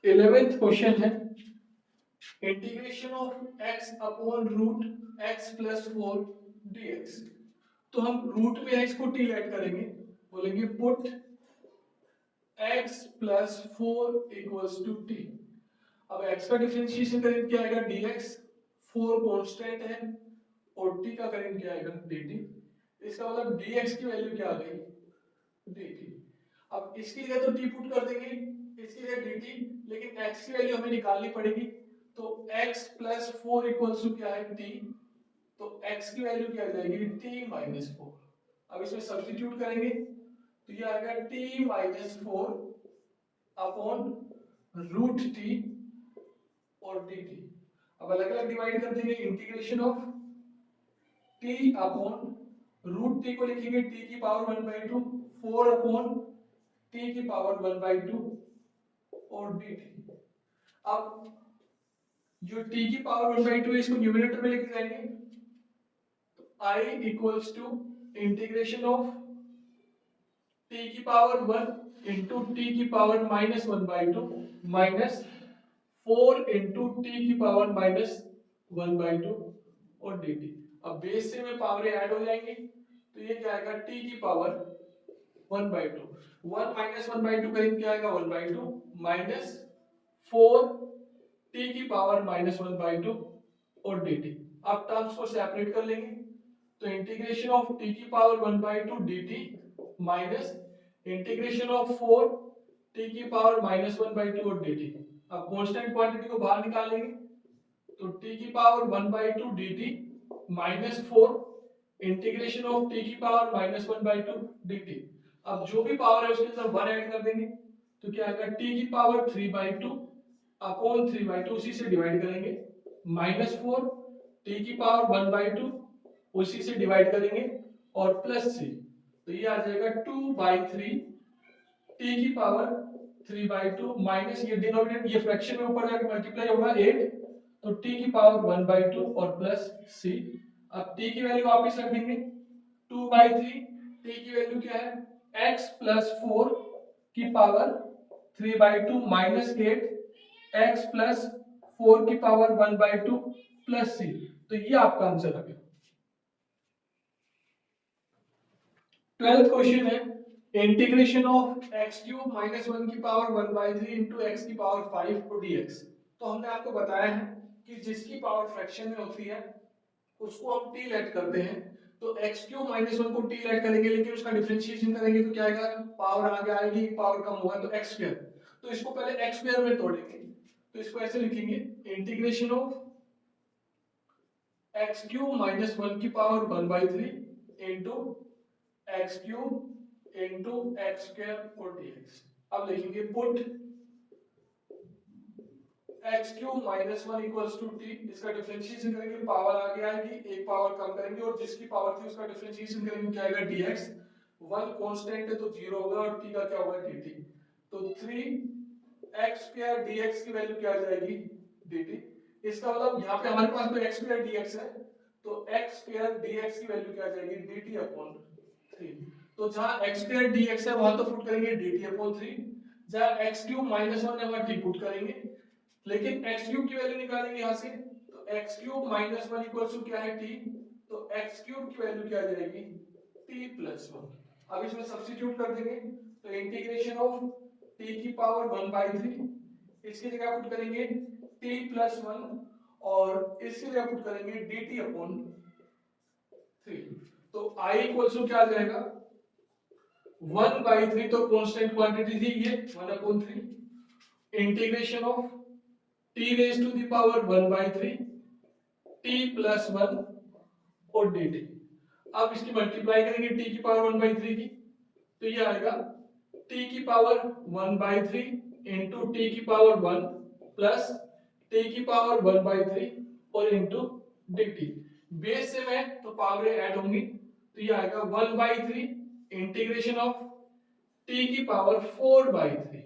11th question है integration of x upon root x plus 4 dx। तो हम root में x को t ऐड करेंगे, बोलेंगे put x plus 4 equals to t। अब x का डिफरेंशिएशन करेंगे क्या आएगा dx, 4 कांस्टेंट है और t का करेंगे क्या आएगा dt। इसका मतलब dx की वैल्यू क्या आ गई dt। अब इसकी जगह तो t पुट कर देंगे, इसकी जगह dt, लेकिन x की वैल्यू हमें निकालनी पड़ेगी। तो x प्लस 4 इक्वल्स टू क्या है t, तो x की वैल्यू क्या आ जाएगी t माइनस 4। अब इसमें सब्स्टिट्यूट करेंगे तो ये आएगा t minus 4 upon root t और dt। अब अलग अलग डिवाइड कर देंगे, integration of t upon root t को लिखेंगे t की पावर 1/2, 4 अपॉन t की पावर 1/2 और dt। अब जो t की पावर 1/2 है इसको न्यूमरेटर में लेके जाएंगे, तो I equals to integration of t की पावर 1 इंटू टी की power minus 1/2 minus 4 into t की पावर माइनस 1/2 और dt। अब बेस से में पावर ऐड हो जाएंगे तो ये क्या आएगा t की पावर 1/2, 1 माइनस 1/2 करेंगे क्या आएगा 1/2 माइनस 4 t की पावर माइनस 1/2 और dt। अब टर्म्स को सेपरेट कर लेंगे, तो इंटीग्रेशन ऑफ t की power 1/2 dt minus integration of 4 t की पावर माइनस 1/2 और dt। अब कांस्टेंट क्वांटिटी को बाहर निकालेंगे, तो t की power 1/2 dt minus 4 integration of t की पावर माइनस 1/2 dt। अब जो भी पावर है उसके साथ 1 ऐड कर देंगे, तो क्या आएगा t की पावर 3/2 अपॉन 3/2 उसी से डिवाइड करेंगे, माइनस 4 t की पावर 1/2 उसी से डिवाइड करेंगे और प्लस 3, तो ये आ जाएगा 2/3 t की पावर 3/2 माइनस ये डिनोमिनेटर ये फ्रैक्शन में ऊपर जाके मल्टीप्लाई होगा 8, तो t की पावर 1/2 और प्लस c। अब t की वैल्यू वापस रख देंगे 2/3, t की वैल्यू क्या है x प्लस 4 की पावर 3/2 माइनस 8 x प्लस 4 की पावर 1/2 प्लस c। तो ये आपका आंसर आ गया। 12th क्वेश्चन है integration of x cube minus 1 की पावर 1/3 इंटू एक्स की पावर 5 को dx। तो हमने आपको बताया है कि जिसकी पावर फ्रैक्शन में होती है उसको हम t लेट करते हैं। तो एक्स क्यूब माइनस 1 को t लेट करेंगे, लेकिन उसका डिफरेंशिएशन करेंगे तो क्या आएगा, पावर आगे आएगी, पावर कम होगा तो एक्स स्क्वायर। तो इसको पहले एक्स स्क्वायर में तोड़ेंगे, तो इसको ऐसे लिखेंगे integration of x cube minus 1 की power 1/3 into x cube into x square और dx। अब लिखेंगे put x cube minus 1 equals to T, इसका डिफरेंशिएशन करेंगे पावर आगे आएगी, एक पावर कम करेंगे और जिसकी पावर थी उसका डिफरेंशिएशन करेंगे क्या आएगा dx। 1 कांस्टेंट है तो 0 होगा और t का क्या होगा dt। तो 3 एक्स स्क्वायर dx की वैल्यू क्या आ जाएगी dt। इसका मतलब यहाँ पे हमारे पास तो एक्स स्क्वायर dx है, तो एक्स स्क्वायर dx की वैल्यू क्या आ जाएगी dt अपॉन 3। तो जहां x स्क्वायर dx है वहां तो पुट करेंगे dt अपॉन 3, जहां x क्यूब माइनस 1 है वहां t पुट करेंगे, लेकिन x क्यूब की वैल्यू निकालेंगे यहां से, तो x cube minus 1 equals to क्या है t, तो x क्यूब की वैल्यू क्या आ जाएगी t प्लस 1। अब इसमें सब्स्टिट्यूट कर देंगे, तो इंटीग्रेशन ऑफ t की पावर 1/3 इसकी जगह पुट करेंगे t प्लस 1 और इसकी जगह पुट करेंगे dt अपॉन 3। तो i इक्वल्स टू क्या आ जाएगा 1/3, तो कांस्टेंट क्वांटिटी थी ये 1/3 integration of t raise to the power 1/3 t plus 1 और dt। अब इसकी मल्टीप्लाई करेंगे t की पावर 1/3 की, तो ये आएगा t की पावर 1/3 इंटू टी की पावर 1 प्लस t की पावर 1/3 और इंटू dt। बेस से में तो पावर ऐड होंगी, तो ये आएगा 1/3 इंटीग्रेशन ऑफ t की पावर 4/3,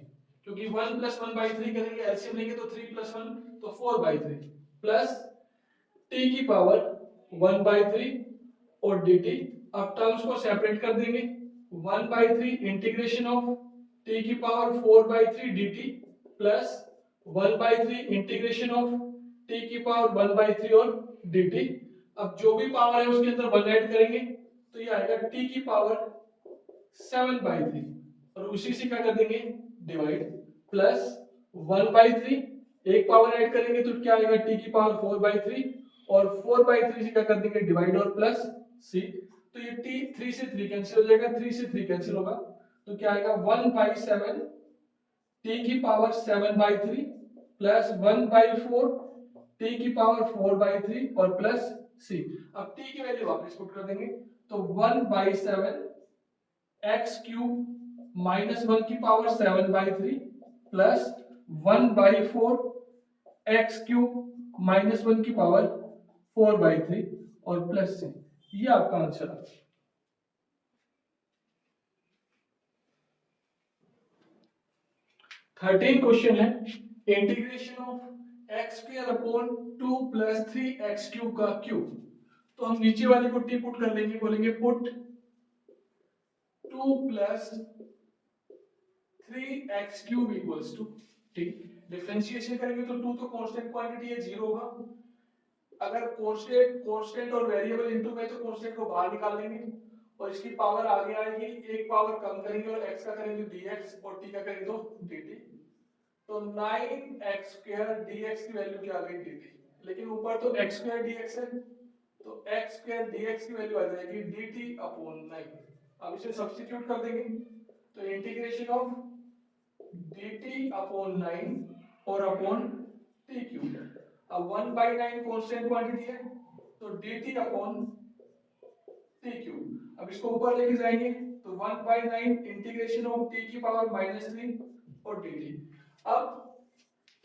क्योंकि 1 प्लस 1/3 करेंगे एलसीएम लेंगे तो 3 प्लस 1 तो 4/3 प्लस t की पावर 1/3 और dt। अब टर्म्स को सेपरेट कर देंगे, 1/3 इंटीग्रेशन ऑफ t की power 4/3 dt plus 1/3 integration of T की पावर 1/3 और dt। अब जो भी पावर है उसके अंदर 1 ऐड करेंगे तो ये आएगा टी की पावर 7/3 और उसी से क्या कर देंगे डिवाइड प्लस 1/3 एक पावर ऐड करेंगे तो क्या आएगा टी की पावर 4/3 और 4/3 से क्या कर देंगे डिवाइड और प्लस सी। तो ये टी 3 से 3 कैंसिल हो जाएगा, 3 से 3 कैंसिल होगा तो क्या आएगा 1/7 टी की पावर 7/3 प्लस 1/4 टी की पावर 4/3 और प्लस सी। अब टी की वैल्यू वापस पुट कर देंगे तो 1/7 एक्स क्यूब माइनस 1 की power 7/3 plus 1/4 x cube minus 1 की पावर 4/3 और प्लस सी। ये आपका आंसर है। 13 क्वेश्चन है integration of x square upon 2 plus 3 x cube का क्यूब। तो हम नीचे वाले को टी पुट कर लेंगे, बोलेंगे put 2 plus 3x cube equals to T. Differentiation करेंगे तो 2 तो कांस्टेंट क्वांटिटी है, 0 होगा। अगर कांस्टेंट और वेरिएबल इनटू में तो कांस्टेंट को बाहर निकाल देंगे और इसकी पावर आगे आएगी, एक पावर कम करेंगे और x का करेंगे dx और t का करेंगे तो dt। तो 9x स्क्वायर dx की वैल्यू क्या आ गई dt, लेकिन ऊपर तो x स्क्वायर dx है तो x स्क्वायर dx की वैल्यू आ जाएगी dt अपॉन 9। अब इसे सब्स्टिट्यूट कर देंगे तो इंटीग्रेशन ऑफ dt अपॉन 9 और अपॉन t क्यूब। अब 1/9 कांस्टेंट क्वांटिटी है तो dt अपॉन t क्यूब। अब इसको ऊपर लेके जाएंगे तो 1/9 इंटीग्रेशन ऑफ t की पावर -3 और dt। अब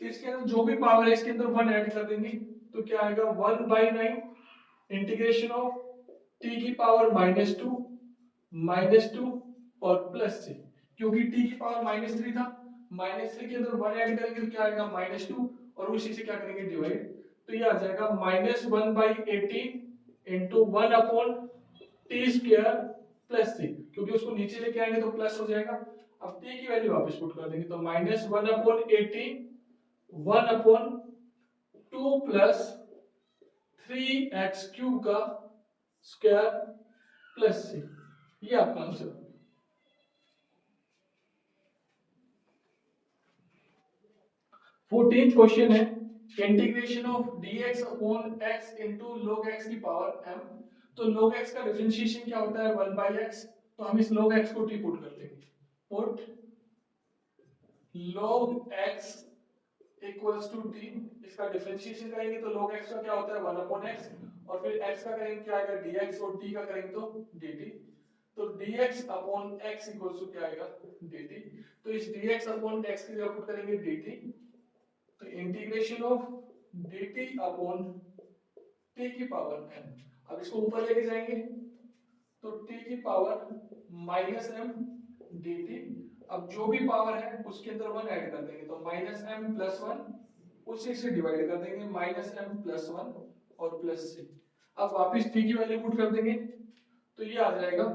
इसके अंदर जो भी पावर है इसके अंदर 1 ऐड कर देंगे तो क्या आएगा 1/9 इंटीग्रेशन ऑफ t की पावर -2 और प्लस से, क्योंकि t की पावर -3 था, -3 के अंदर 1 ऐड करेंगे तो क्या आएगा -2 और उसी से क्या करेंगे डिवाइड। तो ये आ जाएगा -1/18 into 1 upon T square plus three, क्योंकि उसको नीचे लेके आएंगे तो प्लस हो जाएगा। अब टी की वैल्यू वापस पुट कर देंगे तो -1/18 1 अपॉन 2 प्लस 3x क्यूब का स्क्वायर प्लस सी। ये आपका आंसर। 14th क्वेश्चन है integration of dx upon x into log x की पावर m। तो log x का डिफरेंशिएशन क्या होता है 1/x, तो हम इस log x को t पुट कर देंगे। Put log x equals to t, इसका डिफरेंशिएशन करेंगे तो log x का क्या होता है 1/x और फिर x का करेंगे क्या आएगा dx और t का करेंगे तो dt। तो dx upon x equals to क्या आएगा dt। तो इस dx अपॉन x की जगह पुट करेंगे dt, तो integration of dt upon t की पावर m। अब इसको ऊपर लेके जाएंगे तो t की पावर -m dt। अब जो भी पावर है उसके अंदर 1 ऐड कर देंगे तो -m+1 उसी से डिवाइड कर देंगे -m+1 और प्लस से। अब वापस t की वैल्यू पुट कर देंगे तो ये आ जाएगा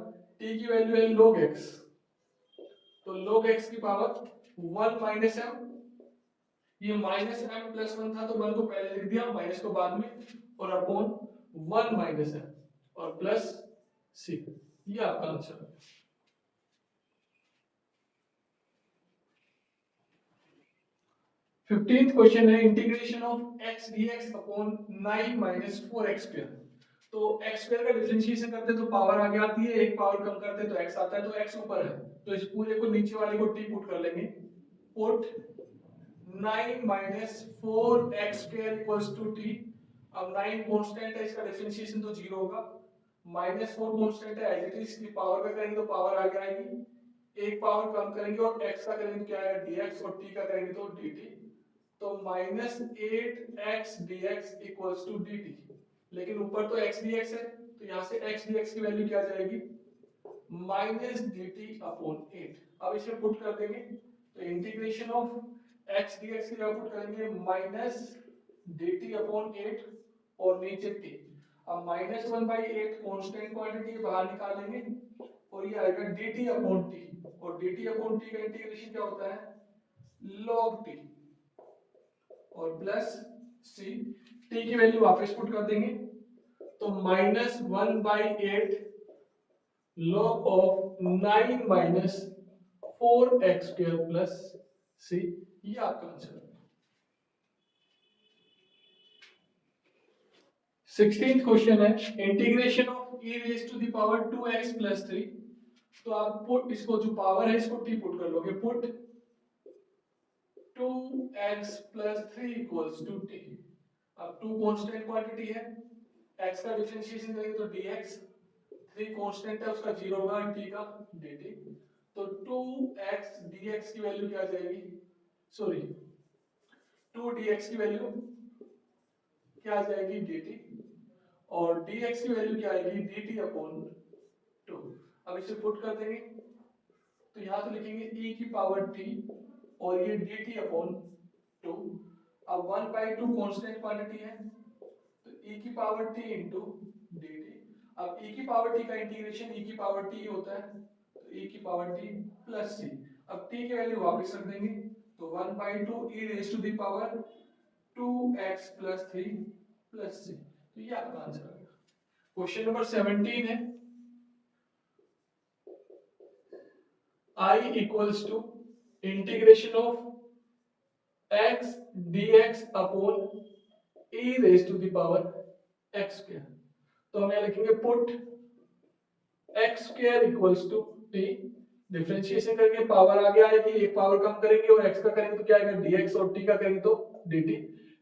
t की वैल्यू है log x, तो log x की पावर 1 -m, ये -m+1 था तो 1 को पहले लिख दिया, माइनस को बाद में, और अपॉन 1 -m और प्लस c। ये आपका आंसर है। 15th क्वेश्चन है integration of x dx upon 9 - 4x square. तो x स्क्वायर का डिफरेंशिएशन करते हैं तो पावर आगे आती है, एक पावर कम करते हैं तो x आता है, तो x ऊपर है तो इस पूरे को नीचे वाले को t पुट कर लेंगे। Put 9 - 4x square equals to t। अब 9 कांस्टेंट है, इसका डिफरेंशिएशन तो 0 होगा, -4 कांस्टेंट है, एज इट इज की पावर का करेंगे तो पावर आगे आएगी, एक पावर कम करेंगे और x का करेंगे तो क्या आएगा dx और t का करेंगे तो dt। तो -8x dx equals to dt, लेकिन ऊपर तो x dx है तो यहाँ से x dx की वैल्यू क्या आ जाएगी -dt अपॉन 8। अब इसे पुट कर देंगे तो इंटीग्रेशन ऑफ x dx की वैल्यू पुट करेंगे -dt अपॉन 8 और नीचे t। अब -1/8 कांस्टेंट क्वांटिटी बाहर निकालेंगे और ये आएगा dt अपॉन t, और dt अपॉन t का इंटीग्रेशन क्या होता है log t। और प्लस सी, टी की वैल्यू वापस पुट कर देंगे तो -1/8 log of 9 minus 4x² plus C, ये आपका आंसर है। 16th क्वेश्चन है integration of e raise to the power 2x plus 3। तो आप पुट इसको जो पावर है इसको टी पुट कर लोगे, put 2x plus 3 equals to T. अब 2 कांस्टेंट क्वांटिटी है, x का डिफरेंशिएशन करेंगे तो dx, 3 कांस्टेंट है उसका 0 होगा, t का dt। तो 2x dx की वैल्यू क्या आ जाएगी, सॉरी 2 dx की वैल्यू क्या आ जाएगी dt, और dx की वैल्यू क्या आएगी dt अपॉन 2। अब इसे पुट कर देंगे तो यहाँ तो लिखेंगे e की पावर t और ये dt अपॉन 2। अब 1/2 कांस्टेंट क्वांटिटी है तो e की पावर t इंटू dt। अब e की पावर t का इंटीग्रेशन e की पावर t होता है तो e की पावर t प्लस c। अब t की वैल्यू वापस रख देंगे तो 1/2 e raise to the power 2x plus 3 plus c। तो ये आपका आंसर है। क्वेश्चन नंबर 17 है I equals to integration of x dx upon e raise to the power x square. तो हम यहाँ लिखेंगे put x square equals to t, differentiation करेंगे पावर आगे आएगी, एक पावर कम करेंगे और x का करेंगे तो क्या आएगा dx, और t का करेंगे तो dt।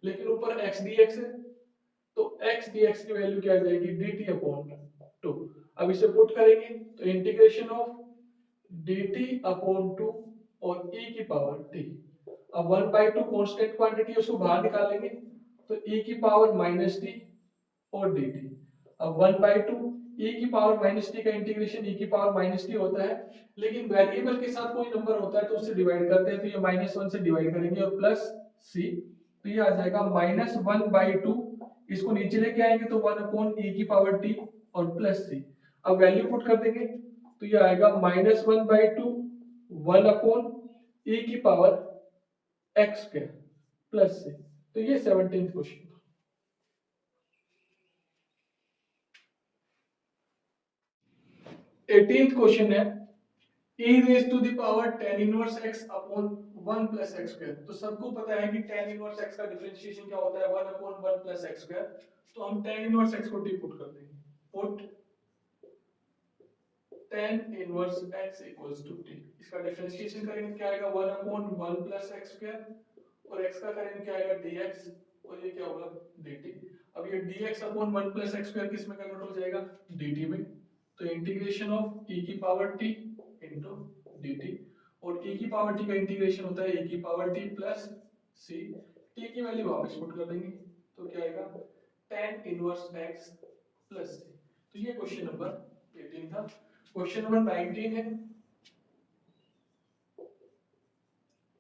लेकिन ऊपर x dx है तो x dx की वैल्यू क्या आ जाएगी dt अपॉन 2। अब इसे पुट करेंगे तो इंटीग्रेशन ऑफ dt अपॉन 2 और e की पावर t। अब 1/2 कांस्टेंट क्वांटिटी उसको बाहर निकाल लेंगे तो e की पावर माइनस t और dt। अब 1/2 e की पावर माइनस t का इंटीग्रेशन e की पावर माइनस t होता है, लेकिन वेरिएबल के साथ कोई नंबर होता है तो उससे डिवाइड करते हैं तो ये -1 से डिवाइड करेंगे और प्लस c, तो ये आ जाएगा -1/2। इसको नीचे लेके आएंगे तो 1 अपॉन e की पावर t और प्लस c। अब वैल्यू पुट कर देंगे तो ये आएगा -1/2 1 अपॉन e की power x square plus c। तो ये 17th क्वेश्चन। 18th क्वेश्चन है e raise to the power tan inverse x upon 1 plus x square. तो सबको पता है कि tan इनवर्स x का डिफरेंशिएशन क्या होता है 1 अपॉन 1 प्लस x स्क्वायर। तो हम tan इनवर्स x को टी पुट कर देंगे, put tan inverse x equals to t। इसका डिफरेंशिएशन करेंगे क्या आएगा 1 अपॉन 1 प्लस x स्क्वायर और x का करेंगे क्या आएगा dx और ये क्या होगा dt। अब ये dx upon 1 plus x square किस में कन्वर्ट हो जाएगा dt में। तो इंटीग्रेशन ऑफ e की पावर t इनटू dt, और e की पावर t का इंटीग्रेशन होता है e की power t plus c। t की वैल्यू वापस पुट कर देंगे तो क्या आएगा tan inverse x plus c। तो ये क्वेश्चन नंबर 18 था। क्वेश्चन नंबर 19 है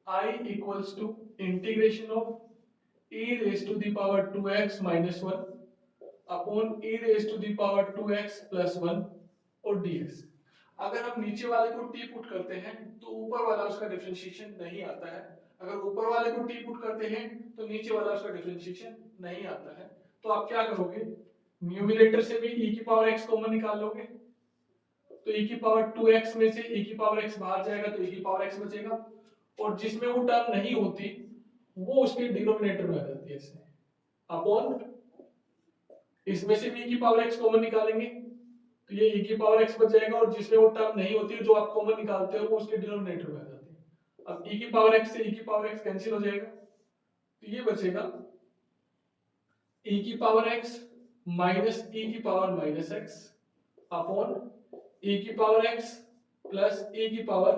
I equals to integration of e raise to the power 2x minus 1 upon e raise to the power 2x plus 1 और dx। अगर हम नीचे वाले को t पुट करते हैं तो ऊपर वाला उसका डिफरेंशिएशन नहीं आता है, अगर ऊपर वाले को t पुट करते हैं तो नीचे वाला उसका डिफरेंशिएशन नहीं आता है। तो आप क्या करोगे, न्यूमरेटर से भी e की पावर x कॉमन निकाल लोगे तो e की पावर 2x में से e की पावर x बाहर जाएगा तो e की पावर x बचेगा, और जिसमें वो टर्म नहीं होती वो उसके डिनोमिनेटर में आ जाती है इससे अपॉन, इसमें से भी e की पावर x कॉमन निकालेंगे तो ये e की पावर x बच जाएगा, और जिसमें वो टर्म नहीं होती जो आप कॉमन निकालते हो वो उसके डिनोमिनेटर में आ जाती है। अब e की पावर x से e की पावर x कैंसिल हो जाएगा तो ये बचेगा e की पावर x माइनस e की power minus x upon e की पावर x प्लस e की पावर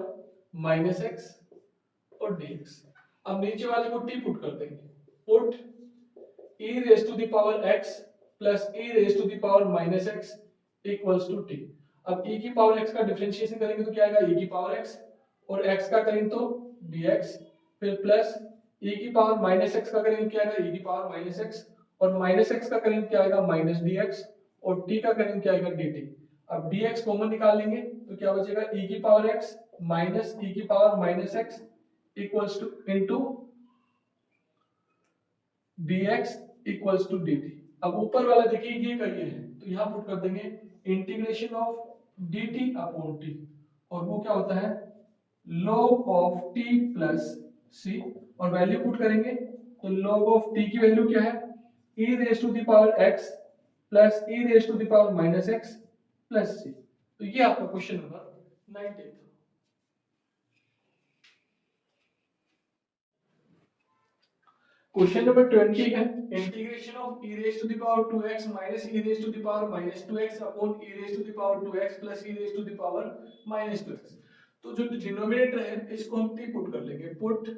माइनस x और dx। अब नीचे वाले को t पुट कर देंगे, put e raise to the power x plus e raise to the power minus x equals to t। अब e की पावर x का डिफरेंशिएशन करेंगे तो क्या आएगा e की पावर x, और x का करेंगे तो dx, फिर प्लस e की पावर माइनस x का करेंगे क्या आएगा e की पावर माइनस x, और माइनस x का करेंगे क्या आएगा माइनस dx, और t का करेंगे क्या आएगा dt। अब dx कॉमन निकाल लेंगे तो क्या बचेगा e की पावर x माइनस e की power minus x equals to into dx equals to dt। अब ऊपर वाला देखिए ये का ये है, तो यहाँ पुट कर देंगे integration of dt upon t, और वो क्या होता है log of t plus c, और वैल्यू पुट करेंगे तो log ऑफ t की वैल्यू क्या है e raise to the power x plus e raise to the power minus x plus c। तो ये आपका क्वेश्चन नंबर 19 था। क्वेश्चन नंबर 20 है integration of e raise to the power 2x minus e raise to the power minus 2x upon e raise to the power 2x plus e raise to the power minus 2x। तो जो denominator है इसको हम t put कर लेंगे, put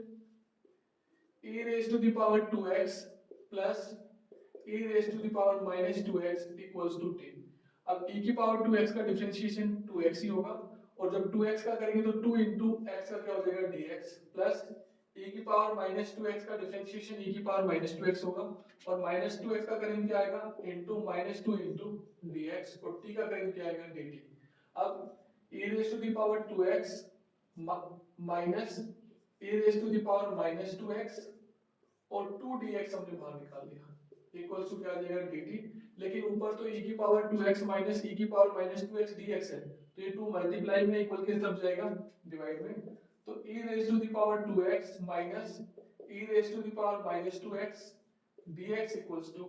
e raise to the power 2x plus e raise to the power minus 2x equals to t। अब e की power 2x का डिफरेंशिएशन 2x ही होगा, और जब 2x का करेंगे तो 2 into x का क्या हो जाएगा dx, प्लस e की पावर माइनस 2x का डिफरेंशिएशन e की पावर माइनस 2x होगा, और माइनस 2x का करेंगे क्या आएगा इंटू माइनस 2 इंटू dx, और t का करेंगे क्या आएगा dt। अब e raise to the power 2x minus e raise to the power minus 2x और 2dx हमने बाहर निकाल लिया, इक्वल्स टू क्या आ जाएगा dt। लेकिन ऊपर तो e की पावर 2x माइनस e की पावर माइनस 2x dx है, तो ये 2 मल्टीप्लाई में इक्वल के सब जाएगा डिवाइड में, तो e raise to the power 2x minus e raise to the power minus 2x dx equals to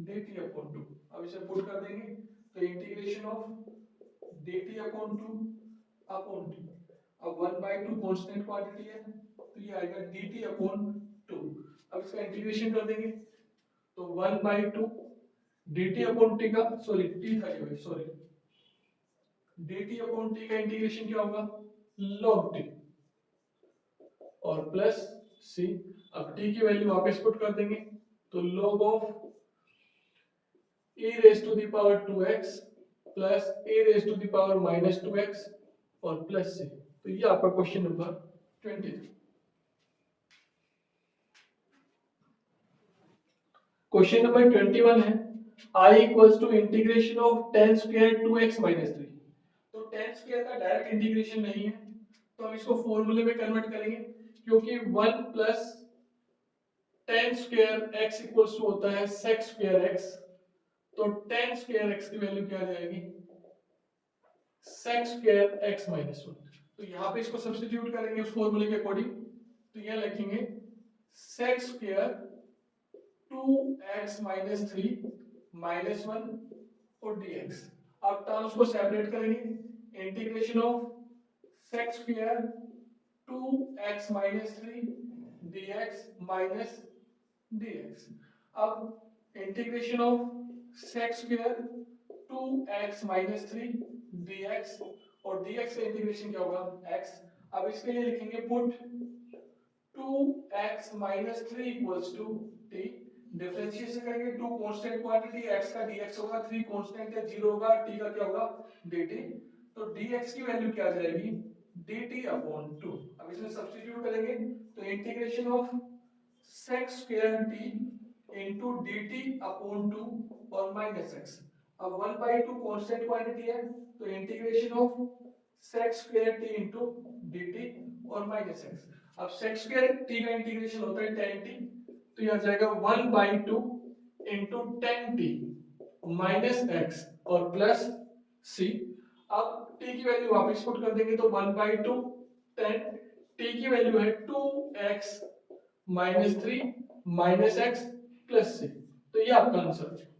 dt upon 2। अब इसे पुट कर देंगे तो integration of dt upon 2 upon t। अब 1/2 कांस्टेंट क्वांटिटी है तो ये आएगा dt अपॉन 2। अब इसका इंटीग्रेशन कर देंगे तो 1/2 dt अपॉन t का, सॉरी t था ये भाई, सॉरी dt अपॉन t का इंटीग्रेशन क्या होगा log t, और प्लस c। अब t की वैल्यू वापस पुट कर देंगे तो log of e raise to the power 2x plus e raise to the power minus 2x और प्लस c। तो ये आपका क्वेश्चन नंबर 20। क्वेश्चन नंबर 21 है I equals to integration of tan square 2x minus 3। तो tan square का direct integration नहीं है, तो हम इसको फॉर्मूले में कन्वर्ट करेंगे, क्योंकि 1 plus tan square x equals to होता है sec स्क्वायर x, तो tan स्क्वायर x की वैल्यू क्या आ जाएगी sec स्क्वायर x माइनस 1। तो यहाँ पे इसको सब्स्टिट्यूट करेंगे उस फॉर्मूले के अकॉर्डिंग, तो यहाँ लिखेंगे sec square 2x minus 3 minus 1 और dx। अब टर्म्स को सेपरेट करेंगे, integration of sec square 2x minus 3 dx minus dx। अब integration of sec square 2x minus 3 dx, और dx का इंटीग्रेशन क्या होगा x। अब इसके लिए लिखेंगे put 2x minus 3 equals to t, differentiation करेंगे 2 कांस्टेंट क्वांटिटी, x का dx होगा, 3 कांस्टेंट है 0 होगा, t का क्या होगा dt। तो dx की वैल्यू क्या आ जाएगी dt अपॉन 2। अब इसमें सब्स्टिट्यूट करेंगे तो integration of sec square t into dt upon 2 और माइनस x। अब 1/2 कांस्टेंट क्वांटिटी है, तो integration of sec square t into dt और माइनस x। अब sec स्क्वायर t का इंटीग्रेशन होता है tan t, तो ये आ जाएगा 1/2 into tan t minus x और प्लस c। अब t की वैल्यू वापस पुट कर देंगे तो 1/2 tan t की वैल्यू है 2x minus 3 minus x plus c। तो ये आपका आंसर है।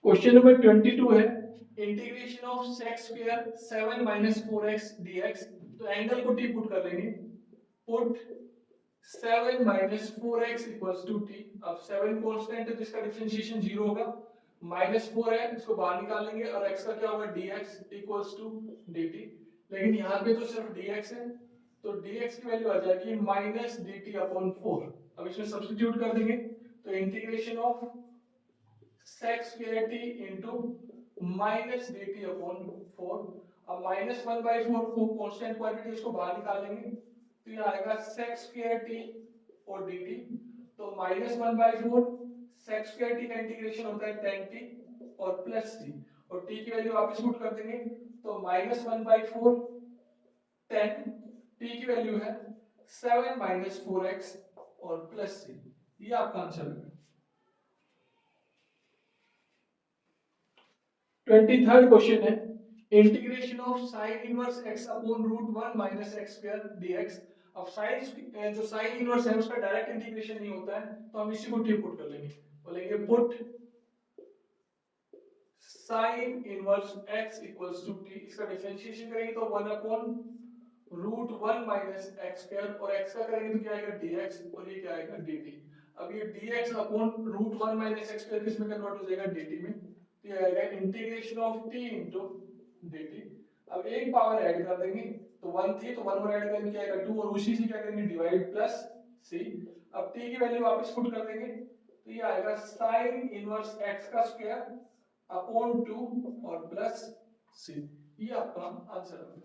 क्वेश्चन नंबर 22 है integration of sec square 7 minus 4x dx। तो एंगल को t पुट कर लेंगे, put 7 minus 4x equals to t। अब 7 कांस्टेंट है तो इसका डिफरेंशिएशन 0 होगा, माइनस 4 है इसको बाहर निकालेंगे और x का क्या होगा dx इक्वल्स टू dt। लेकिन यहाँ पे तो सिर्फ dx है, तो dx की वैल्यू आ जाएगी माइनस dt अपॉन 4। अब इसमें सब्स्टिट्यूट कर देंगे तो integration of sec square t into minus dt upon 4। अब माइनस 1/4 को कांस्टेंट क्वांटिटी इसको बाहर निकालेंगे तो ये आएगा sec स्क्वायर t और dt। तो माइनस 1/4 sec स्क्वायर t का इंटीग्रेशन होता है tan t और प्लस t, और t की वैल्यू वापस पुट कर देंगे तो माइनस 1/4 tan t की वैल्यू है 7 माइनस 4x और प्लस c। ये आपका आंसर है। 23rd क्वेश्चन है integration of sine inverse x upon root 1 minus X square dx। अब साइन जो साइन इनवर्स है उसका डायरेक्ट इंटीग्रेशन नहीं होता है, तो हम इसी को टी पुट कर लेंगे, बोलेंगे put sine inverse x equals to T. इसका डिफरेंशिएशन करेंगे तो 1 upon root 1 minus X square, और x का करेंगे तो क्या आएगा dx, और ये क्या आएगा dt। अब ये dx upon root 1 minus X square किस में कन्वर्ट हो जाएगा dt में, तो ये आएगा integration of t into dt। अब एक पावर ऐड कर देंगे, तो 1 थी तो 1 और ऐड करेंगे क्या आएगा 2, और उसी से क्या करेंगे डिवाइड प्लस c। अब t की वैल्यू वापस पुट कर देंगे, तो ये आएगा sin इनवर्स x का स्क्वायर अपॉन 2 और प्लस c। ये आपका आंसर है।